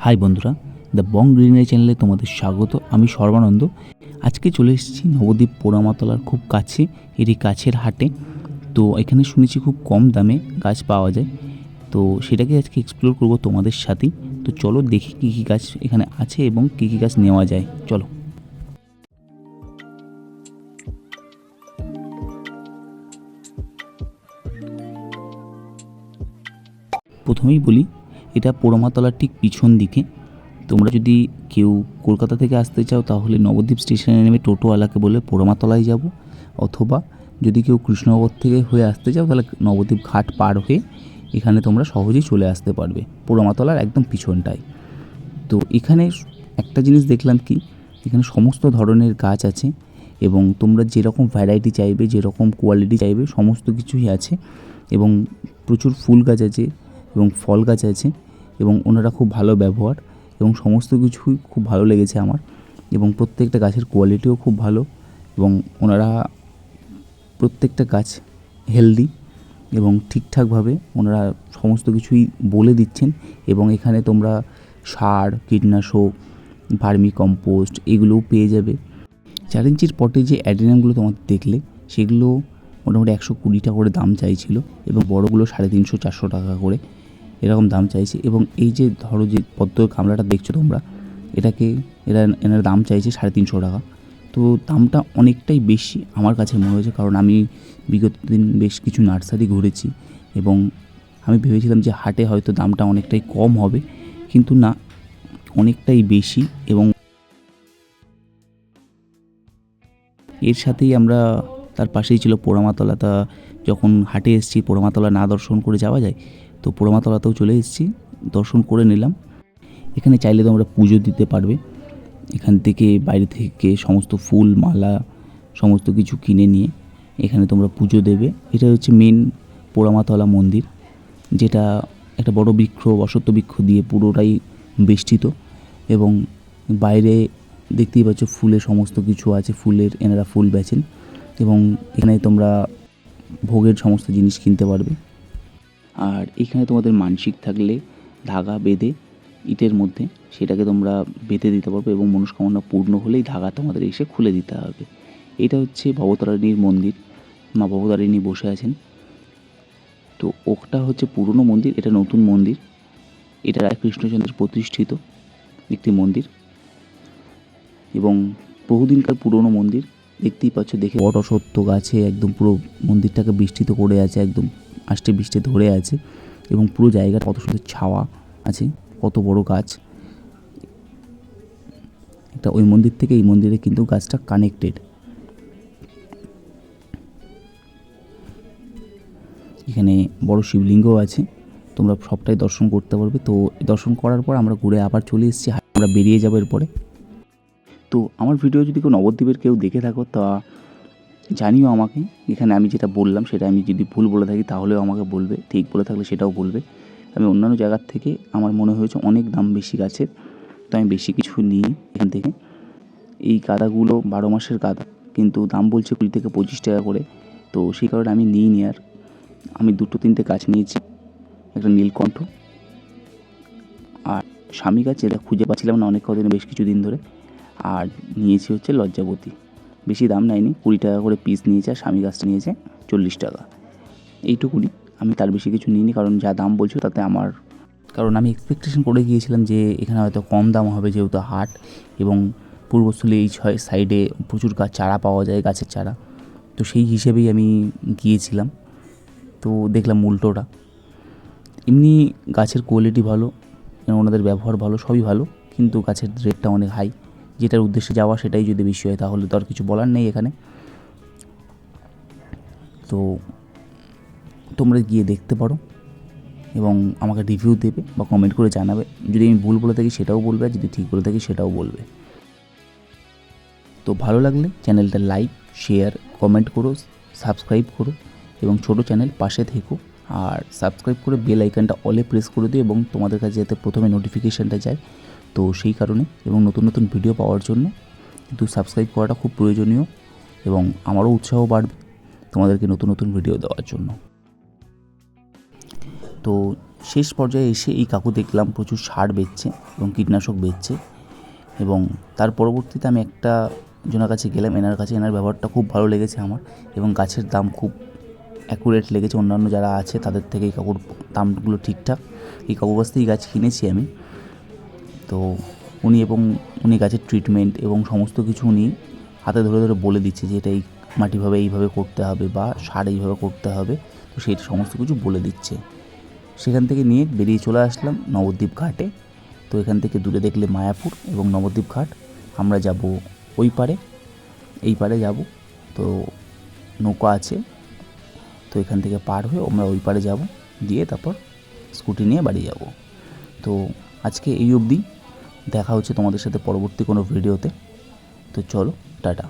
High বন্ধুরা, the Bong greenery চ্যানেলে তোমাদের স্বাগত। আমি সর্বানন্দ। আজকে চলে এসেছি নবদ্বীপ পোড়ামাতলার খুব কাছে, এটি কাছের হাটে। তো এখানে শুনেছি খুব কম দামে গাছ পাওয়া যায়, তো সেটাকে আজকে এক্সপ্লোর করব তোমাদের সাথেই। তো চলো দেখি কী কী গাছ এখানে আছে এবং কী কী গাছ নেওয়া যায়। চলো। প্রথমেই বলি, এটা পোড়ামাতলার ঠিক পিছন দিকে। তোমরা যদি কেউ কলকাতা থেকে আসতে চাও তাহলে নবদ্বীপ স্টেশনে নেমে টোটোওয়ালাকে বলে পোড়ামাতলায় যাব, অথবা যদি কেউ কৃষ্ণনগর থেকে হয়ে আসতে চাও তাহলে নবদ্বীপ ঘাট পার হয়ে এখানে তোমরা সহজেই চলে আসতে পারবে, পোড়ামাতলার একদম পিছনটায়। তো এখানে একটা জিনিস দেখলাম কি, এখানে সমস্ত ধরনের গাছ আছে এবং তোমরা যেরকম ভ্যারাইটি চাইবে, যেরকম কোয়ালিটি চাইবে সমস্ত কিছুই আছে। এবং প্রচুর ফুল গাছ আছে এবং ফল গাছ আছে এবং ওনারা খুব ভালো ব্যবহার এবং সমস্ত কিছুই খুব ভালো লেগেছে আমার। এবং প্রত্যেকটা গাছের কোয়ালিটিও খুব ভালো এবং ওনারা প্রত্যেকটা গাছ হেলদি এবং ঠিকঠাকভাবে ওনারা সমস্ত কিছুই বলে দিচ্ছেন। এবং এখানে তোমরা সার, কীটনাশক, ভার্মি কম্পোস্ট এগুলোও পেয়ে যাবে। 4 ইঞ্চির পটে যে অ্যাডেনিয়ামগুলো তোমাদের দেখলে সেগুলো মোটামুটি 120 টাকা করে দাম চাইছিল এবং বড়গুলো 350-400 টাকা করে এরকম দাম চাইছে। এবং এই যে ধরো যে পদ্ম গামলাটা দেখছো তোমরা, এনার দাম চাইছে 350 টাকা। তো দামটা অনেকটাই বেশি আমার কাছে মনে হয়েছে, কারণ আমি বিগত দিন বেশ কিছু নার্সারি ঘুরেছি এবং আমি ভেবেছিলাম যে হাটে হয়তো দামটা অনেকটাই কম হবে, কিন্তু না, অনেকটাই বেশি। এবং এর সাথেই আমরা, তার পাশেই ছিল পোড়ামাতলা। তা যখন হাটে এসেছি, পোড়ামাতলা না দর্শন করে যাওয়া যায়, তো পোড়ামাতলাতেও চলে এসেছি, দর্শন করে নিলাম। এখানে চাইলে তোমরা পুজো দিতে পারবে, এখান থেকে বাইরে থেকে সমস্ত ফুল মালা সমস্ত কিছু কিনে নিয়ে এখানে তোমরা পুজো দেবে। এটা হচ্ছে মেন পোড়ামাতলা মন্দির, যেটা একটা বড় বৃক্ষ, অশ্বত্থ বৃক্ষ দিয়ে পুরোটাই বেষ্টিত। এবং বাইরে দেখতেই পাচ্ছ ফুলের সমস্ত কিছু আছে, ফুলের এনারা ফুল বেচেন এবং এখানে তোমরা ভোগের সমস্ত জিনিস কিনতে পারবে। আর এখানে তোমাদের মানসিক থাকলে ধাগা বেঁধে ইটের মধ্যে সেটাকে তোমরা বেঁধে দিতে পারবে এবং মনস্কামনা পূর্ণ হলেই ধাগা তোমাদের এসে খুলে দিতে হবে। এটা হচ্ছে ভবতারিণীর মন্দির, মা ভবতারিণী বসে আছেন। তো ওটা হচ্ছে পুরনো মন্দির, এটা নতুন মন্দির। এটা কৃষ্ণচন্দ্রের প্রতিষ্ঠিত একটি মন্দির এবং বহুদিনকার পুরনো মন্দির। দেখতেই পাচ্ছ, দেখে বট অশ্বত্থ গাছে একদম পুরো মন্দিরটাকে বিস্তৃত করে আছে, একদম আষ্টে বৃষ্টে ধরে আছে এবং পুরো জায়গাটা কত সুন্দর ছাওয়া আছে, কত বড় গাছ। এটা ওই মন্দির থেকে এই মন্দিরে কিন্তু গাছটা কানেক্টেড। এখানে বড় শিবলিঙ্গও আছে, তোমরা সবটাই দর্শন করতে পারবে। তো দর্শন করার পর আমরা ঘুরে আবার চলে এসেছি, আমরা বেরিয়ে যাবো এরপরে। তো আমার ভিডিও যদি কেউ নবদ্বীপের কেউ দেখে থাকো তা জানিও আমাকে। এখানে আমি যেটা বললাম সেটা আমি যদি ভুল বলে থাকি তাহলেও আমাকে বলবে, ঠিক বলে থাকলে সেটাও বলবে। আমি অন্যান্য জায়গার থেকে আমার মনে হয়েছে অনেক দাম বেশি গাছের, তো আমি বেশি কিছু নিই এখান থেকে। এই গাঁদাগুলো 12 মাসের গাঁদা, কিন্তু দাম বলছে 20 থেকে 25 টাকা করে, তো সেই কারণে আমি নিইনি। আর আমি 2-3টে গাছ নিয়েছি, একটা নীলকণ্ঠ আর স্বামী গাছ, যেটা খুঁজে পাচ্ছিলাম না অনেক কদিন, বেশ কিছুদিন ধরে। আর নিয়েছি হচ্ছে লজ্জাবতী, বেশি দাম নেয়নি, 20 টাকা করে পিস নিয়েছে। আর স্বামী গাছটা নিয়েছে 40 টাকা, এইটুকুনি। আমি তার বেশি কিছু নিইনি, কারণ যা দাম বলছো তাতে আমার, কারণ আমি এক্সপেকটেশন করে গিয়েছিলাম যে এখানে হয়তো কম দাম হবে যেহেতু হাট, এবং পূর্বস্থলী এই সাইডে প্রচুর গাছ চারা পাওয়া যায়, গাছের চারা। তো সেই হিসেবেই আমি গিয়েছিলাম, তো দেখলাম উল্টোটা। এমনি গাছের কোয়ালিটি ভালো, ওনাদের ব্যবহার ভালো, সবই ভালো, কিন্তু গাছের রেটটা অনেক হাই। যেটার উদ্দেশ্যে যাওয়া সেটাই যদি বেশি হয় তাহলে তো আর কিছু বলার নেই এখানে। তো তোমরা গিয়ে দেখতে পারো এবং আমাকে রিভিউ দেবে বা কমেন্ট করে জানাবে। যদি আমি ভুল বলে থাকি সেটাও বলবে, আর যদি ঠিক বলে থাকি সেটাও বলবে। তো ভালো লাগলে চ্যানেলটা লাইক, শেয়ার, কমেন্ট করো, সাবস্ক্রাইব করো এবং ছোটো চ্যানেল পাশে থেকো। আর সাবস্ক্রাইব করে বেল আইকনটা অলে প্রেস করে দিও এবং তোমাদের কাছে যাতে প্রথমে নোটিফিকেশানটা যায়, তো সেই কারণে। এবং নতুন নতুন ভিডিও পাওয়ার জন্য কিন্তু সাবস্ক্রাইব করাটা খুব প্রয়োজনীয় এবং আমারও উৎসাহ বাড়বে তোমাদেরকে নতুন নতুন ভিডিও দেওয়ার জন্য। তো শেষ পর্যায়ে এসে এই কাকু দেখলাম প্রচুর সার বেচছে এবং কীটনাশক বেচছে। এবং তার পরবর্তীতে আমি একটা জনের কাছে গেলাম, এনার কাছে। এনার ব্যবহারটা খুব ভালো লেগেছে আমার, এবং গাছের দাম খুব অ্যাকুরেট লেগেছে। অন্যান্য যারা আছে তাদের থেকে এই কাকুর দামগুলো ঠিকঠাক। এই কাকুর কাছ থেকেই গাছ কিনেছি আমি। তো উনি গাছের ট্রিটমেন্ট এবং সমস্ত কিছু উনি হাতে ধরে ধরে বলে দিচ্ছে যে এটা এই মাটিভাবে এইভাবে করতে হবে বা সার এইভাবে করতে হবে। তো সেই সমস্ত কিছু বলে দিচ্ছে। সেখান থেকে নিয়ে বেরিয়ে চলে আসলাম নবদ্বীপ ঘাটে। তো এখান থেকে দূরে দেখলে মায়াপুর এবং নবদ্বীপ ঘাট। আমরা যাব ওই পারে, এই পারে যাব। তো নৌকা আছে, তো এখান থেকে পার হয়ে আমরা ওই পারে যাব, দিয়ে তারপর স্কুটি নিয়ে বাড়ি যাব। তো আজকে এই অবধি, দেখা হচ্ছে তোমাদের সাথে পরবর্তী কোনো ভিডিওতে। তো চলো, টাটা।